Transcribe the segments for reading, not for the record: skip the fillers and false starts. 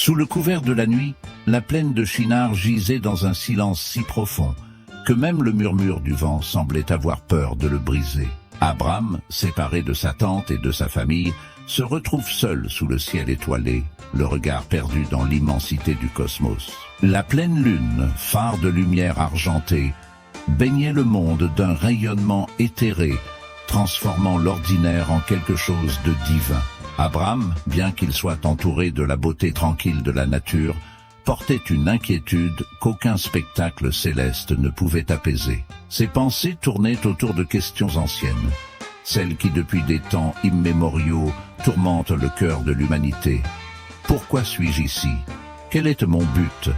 Sous le couvert de la nuit, la plaine de Shinar gisait dans un silence si profond que même le murmure du vent semblait avoir peur de le briser. Abram, séparé de sa tante et de sa famille, se retrouve seul sous le ciel étoilé, le regard perdu dans l'immensité du cosmos. La pleine lune, phare de lumière argentée, baignait le monde d'un rayonnement éthéré, transformant l'ordinaire en quelque chose de divin. Abram, bien qu'il soit entouré de la beauté tranquille de la nature, portait une inquiétude qu'aucun spectacle céleste ne pouvait apaiser. Ses pensées tournaient autour de questions anciennes, celles qui depuis des temps immémoriaux tourmentent le cœur de l'humanité. Pourquoi suis-je ici? Quel est mon but?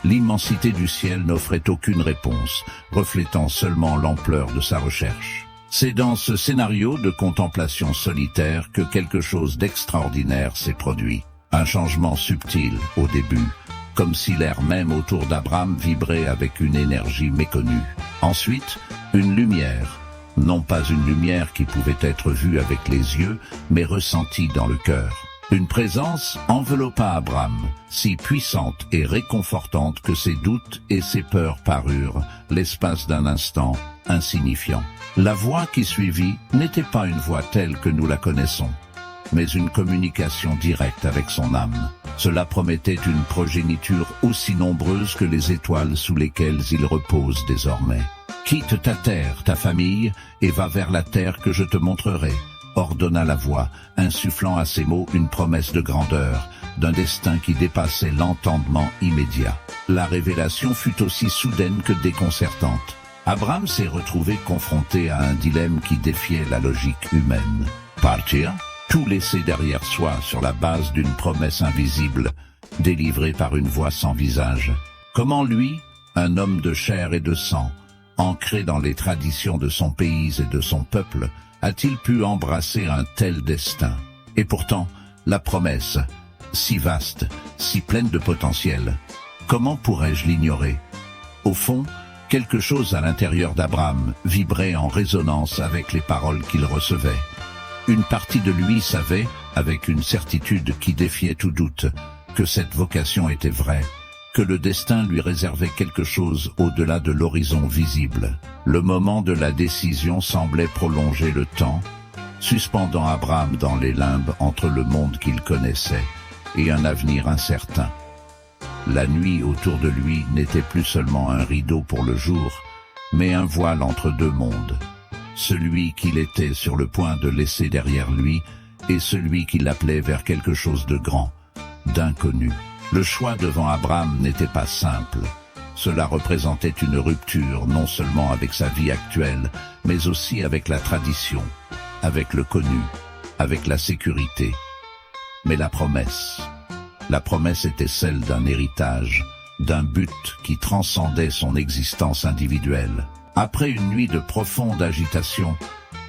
L'immensité du ciel n'offrait aucune réponse, reflétant seulement l'ampleur de sa recherche. C'est dans ce scénario de contemplation solitaire que quelque chose d'extraordinaire s'est produit. Un changement subtil au début, comme si l'air même autour d'Abram vibrait avec une énergie méconnue. Ensuite, une lumière, non pas une lumière qui pouvait être vue avec les yeux, mais ressentie dans le cœur. Une présence enveloppa Abram, si puissante et réconfortante que ses doutes et ses peurs parurent, l'espace d'un instant, insignifiants. La voix qui suivit n'était pas une voix telle que nous la connaissons, mais une communication directe avec son âme. Cela promettait une progéniture aussi nombreuse que les étoiles sous lesquelles il repose désormais. « Quitte ta terre, ta famille, et va vers la terre que je te montrerai », ordonna la voix, insufflant à ces mots une promesse de grandeur, d'un destin qui dépassait l'entendement immédiat. La révélation fut aussi soudaine que déconcertante. Abram s'est retrouvé confronté à un dilemme qui défiait la logique humaine. Partir? Tout laisser derrière soi sur la base d'une promesse invisible, délivrée par une voix sans visage. Comment lui, un homme de chair et de sang, ancré dans les traditions de son pays et de son peuple, a-t-il pu embrasser un tel destin? Et pourtant, la promesse, si vaste, si pleine de potentiel, comment pourrais-je l'ignorer? Au fond, quelque chose à l'intérieur d'Abram vibrait en résonance avec les paroles qu'il recevait. Une partie de lui savait, avec une certitude qui défiait tout doute, que cette vocation était vraie, que le destin lui réservait quelque chose au-delà de l'horizon visible. Le moment de la décision semblait prolonger le temps, suspendant Abram dans les limbes entre le monde qu'il connaissait et un avenir incertain. La nuit autour de lui n'était plus seulement un rideau pour le jour, mais un voile entre deux mondes. Celui qu'il était sur le point de laisser derrière lui et celui qui l'appelait vers quelque chose de grand, d'inconnu. Le choix devant Abram n'était pas simple. Cela représentait une rupture non seulement avec sa vie actuelle, mais aussi avec la tradition, avec le connu, avec la sécurité. Mais la promesse était celle d'un héritage, d'un but qui transcendait son existence individuelle. Après une nuit de profonde agitation,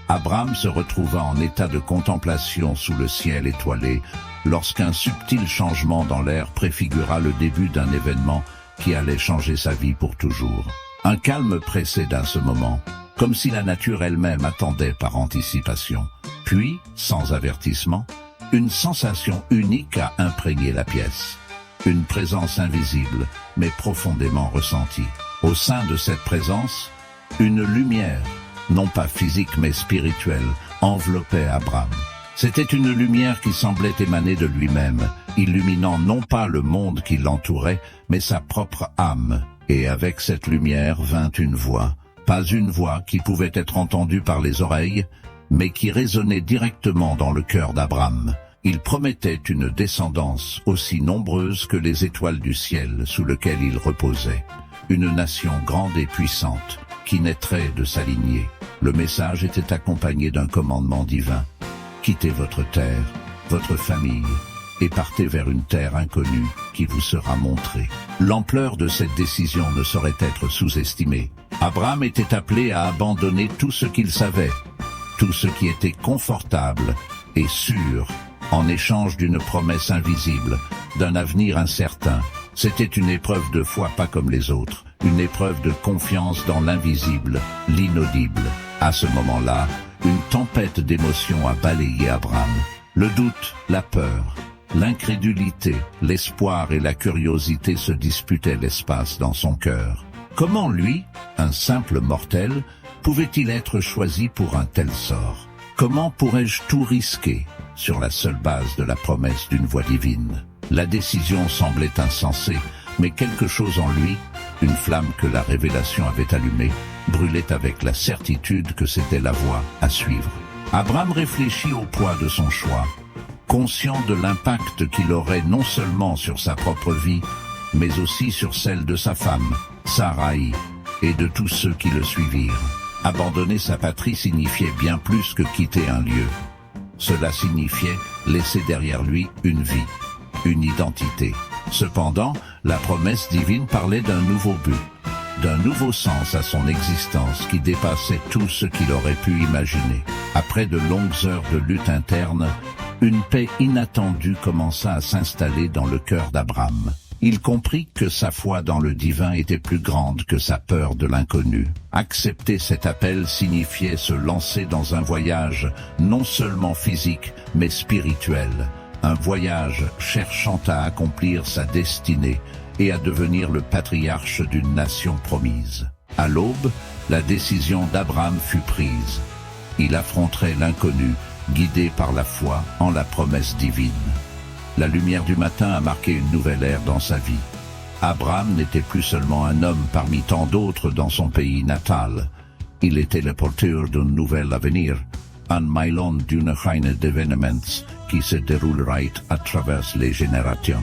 Abram se retrouva en état de contemplation sous le ciel étoilé, lorsqu'un subtil changement dans l'air préfigura le début d'un événement qui allait changer sa vie pour toujours. Un calme précéda ce moment, comme si la nature elle-même attendait par anticipation. Puis, sans avertissement, une sensation unique a imprégné la pièce. Une présence invisible, mais profondément ressentie. Au sein de cette présence, une lumière, non pas physique mais spirituelle, enveloppait Abram. C'était une lumière qui semblait émaner de lui-même, illuminant non pas le monde qui l'entourait, mais sa propre âme. Et avec cette lumière vint une voix, pas une voix qui pouvait être entendue par les oreilles, mais qui résonnait directement dans le cœur d'Abram. Il promettait une descendance aussi nombreuse que les étoiles du ciel sous lequel il reposait. Une nation grande et puissante, qui naîtrait de sa lignée. Le message était accompagné d'un commandement divin. Quittez votre terre, votre famille, et partez vers une terre inconnue qui vous sera montrée. L'ampleur de cette décision ne saurait être sous-estimée. Abram était appelé à abandonner tout ce qu'il savait, tout ce qui était confortable et sûr, en échange d'une promesse invisible, d'un avenir incertain. C'était une épreuve de foi pas comme les autres, une épreuve de confiance dans l'invisible, l'inaudible. À ce moment-là, une tempête d'émotions a balayé Abram. Le doute, la peur, L'incrédulité, l'espoir et la curiosité se disputaient l'espace dans son cœur. Comment lui, un simple mortel, pouvait-il être choisi pour un tel sort? Comment pourrais-je tout risquer sur la seule base de la promesse d'une voix divine? La décision semblait insensée, mais quelque chose en lui, une flamme que la révélation avait allumée, brûlait avec la certitude que c'était la voie à suivre. Abraham réfléchit au poids de son choix, conscient de l'impact qu'il aurait non seulement sur sa propre vie, mais aussi sur celle de sa femme, Sarai, et de tous ceux qui le suivirent. Abandonner sa patrie signifiait bien plus que quitter un lieu. Cela signifiait laisser derrière lui une vie, une identité. Cependant, la promesse divine parlait d'un nouveau but, d'un nouveau sens à son existence qui dépassait tout ce qu'il aurait pu imaginer. Après de longues heures de lutte interne, une paix inattendue commença à s'installer dans le cœur d'Abraham. Il comprit que sa foi dans le divin était plus grande que sa peur de l'inconnu. Accepter cet appel signifiait se lancer dans un voyage non seulement physique, mais spirituel. Un voyage cherchant à accomplir sa destinée et à devenir le patriarche d'une nation promise. À l'aube, la décision d'Abraham fut prise. Il affronterait l'inconnu, guidé par la foi en la promesse divine. La lumière du matin a marqué une nouvelle ère dans sa vie. Abraham n'était plus seulement un homme parmi tant d'autres dans son pays natal. Il était le porteur d'un nouvel avenir, un maillon d'une chaîne d'événements qui se déroulerait à travers les générations.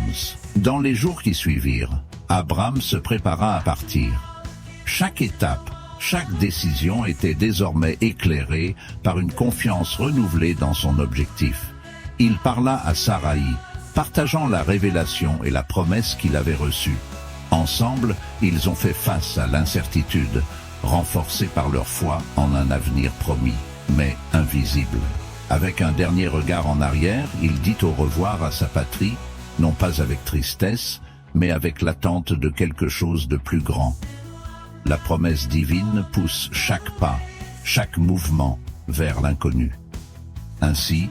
Dans les jours qui suivirent, Abraham se prépara à partir. Chaque étape, chaque décision était désormais éclairée par une confiance renouvelée dans son objectif. Il parla à Sarai, partageant la révélation et la promesse qu'il avait reçue. Ensemble, ils ont fait face à l'incertitude, renforcés par leur foi en un avenir promis, mais invisible. Avec un dernier regard en arrière, il dit au revoir à sa patrie, non pas avec tristesse, mais avec l'attente de quelque chose de plus grand. La promesse divine pousse chaque pas, chaque mouvement vers l'inconnu. Ainsi,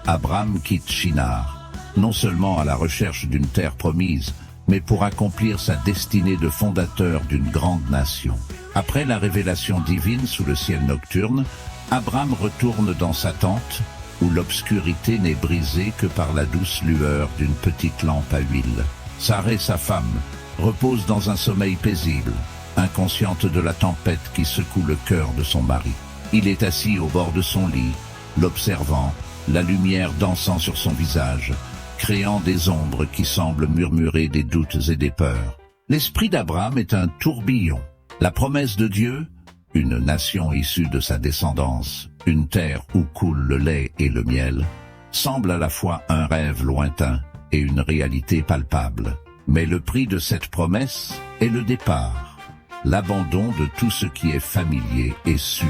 Abraham quitte Shinar, non seulement à la recherche d'une terre promise, mais pour accomplir sa destinée de fondateur d'une grande nation. Après la révélation divine sous le ciel nocturne, Abraham retourne dans sa tente, où l'obscurité n'est brisée que par la douce lueur d'une petite lampe à huile. Sarai, sa femme, repose dans un sommeil paisible, inconsciente de la tempête qui secoue le cœur de son mari. Il est assis au bord de son lit, l'observant, la lumière dansant sur son visage, créant des ombres qui semblent murmurer des doutes et des peurs. L'esprit d'Abraham est un tourbillon. La promesse de Dieu, une nation issue de sa descendance, une terre où coule le lait et le miel, semble à la fois un rêve lointain et une réalité palpable. Mais le prix de cette promesse est le départ, l'abandon de tout ce qui est familier et sûr.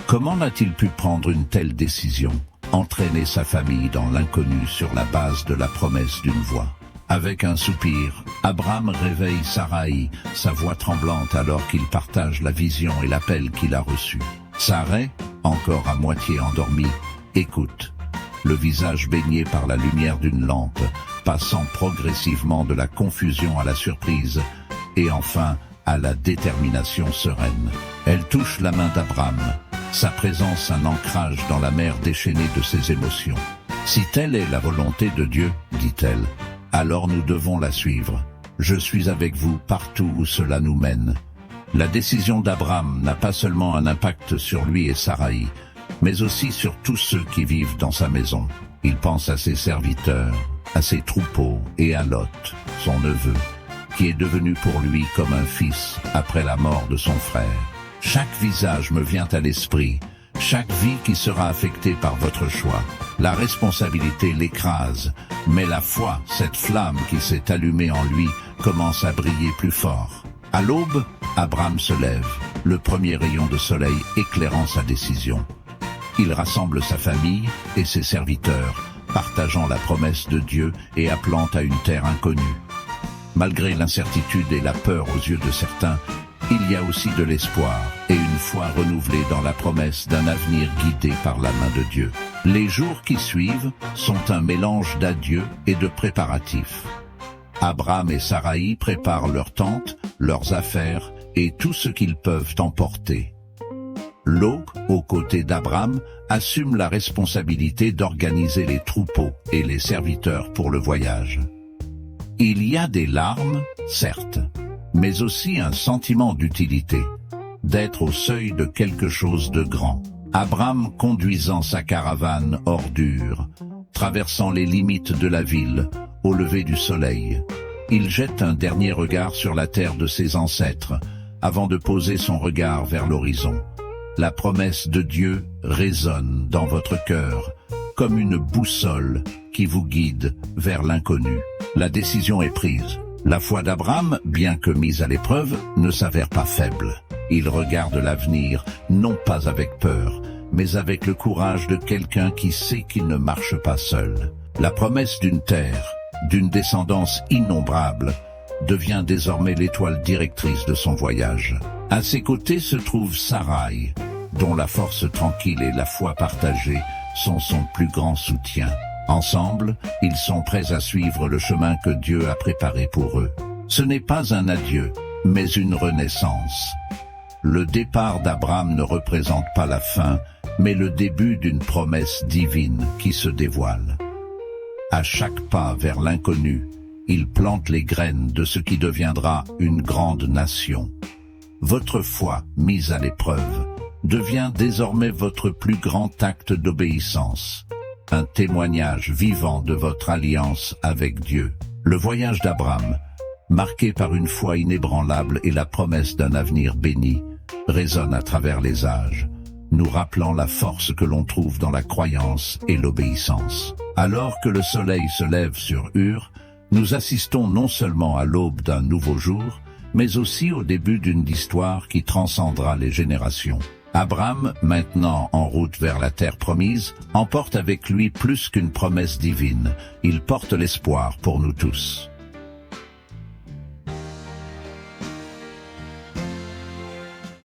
Comment n'a-t-il pu prendre une telle décision, entraîner sa famille dans l'inconnu sur la base de la promesse d'une voix? Avec un soupir, Abraham réveille Sarai, sa voix tremblante alors qu'il partage la vision et l'appel qu'il a reçu. Sarai, encore à moitié endormie, écoute, le visage baigné par la lumière d'une lampe, passant progressivement de la confusion à la surprise, et enfin à la détermination sereine. Elle touche la main d'Abraham, sa présence un ancrage dans la mer déchaînée de ses émotions. Si telle est la volonté de Dieu, dit-elle, alors nous devons la suivre. Je suis avec vous partout où cela nous mène. La décision d'Abraham n'a pas seulement un impact sur lui et Sarai, mais aussi sur tous ceux qui vivent dans sa maison. Il pense à ses serviteurs, à ses troupeaux et à Lot, son neveu, qui est devenu pour lui comme un fils après la mort de son frère. Chaque visage me vient à l'esprit, chaque vie qui sera affectée par votre choix. La responsabilité l'écrase, mais la foi, cette flamme qui s'est allumée en lui, commence à briller plus fort. À l'aube, Abraham se lève, le premier rayon de soleil éclairant sa décision. Il rassemble sa famille et ses serviteurs, partageant la promesse de Dieu et appelant à une terre inconnue. Malgré l'incertitude et la peur aux yeux de certains, il y a aussi de l'espoir et une foi renouvelée dans la promesse d'un avenir guidé par la main de Dieu. Les jours qui suivent sont un mélange d'adieux et de préparatifs. Abraham et Saraï préparent leur tente, leurs affaires et tout ce qu'ils peuvent emporter. Lot, aux côtés d'Abraham, assume la responsabilité d'organiser les troupeaux et les serviteurs pour le voyage. Il y a des larmes, certes, mais aussi un sentiment d'utilité, d'être au seuil de quelque chose de grand. Abraham conduisant sa caravane hors d'Ur, traversant les limites de la ville, au lever du soleil. Il jette un dernier regard sur la terre de ses ancêtres, avant de poser son regard vers l'horizon. La promesse de Dieu résonne dans votre cœur, comme une boussole qui vous guide vers l'inconnu. La décision est prise. La foi d'Abraham, bien que mise à l'épreuve, ne s'avère pas faible. Il regarde l'avenir, non pas avec peur, mais avec le courage de quelqu'un qui sait qu'il ne marche pas seul. La promesse d'une terre, d'une descendance innombrable, devient désormais l'étoile directrice de son voyage. À ses côtés se trouve Saraï, dont la force tranquille et la foi partagée sont son plus grand soutien. Ensemble, ils sont prêts à suivre le chemin que Dieu a préparé pour eux. Ce n'est pas un adieu, mais une renaissance. Le départ d'Abraham ne représente pas la fin, mais le début d'une promesse divine qui se dévoile. À chaque pas vers l'inconnu, il plante les graines de ce qui deviendra une grande nation. Votre foi, mise à l'épreuve, devient désormais votre plus grand acte d'obéissance, un témoignage vivant de votre alliance avec Dieu. Le voyage d'Abraham, marqué par une foi inébranlable et la promesse d'un avenir béni, résonne à travers les âges, nous rappelant la force que l'on trouve dans la croyance et l'obéissance. Alors que le soleil se lève sur Ur, nous assistons non seulement à l'aube d'un nouveau jour, mais aussi au début d'une histoire qui transcendra les générations. Abraham, maintenant en route vers la terre promise, emporte avec lui plus qu'une promesse divine, il porte l'espoir pour nous tous.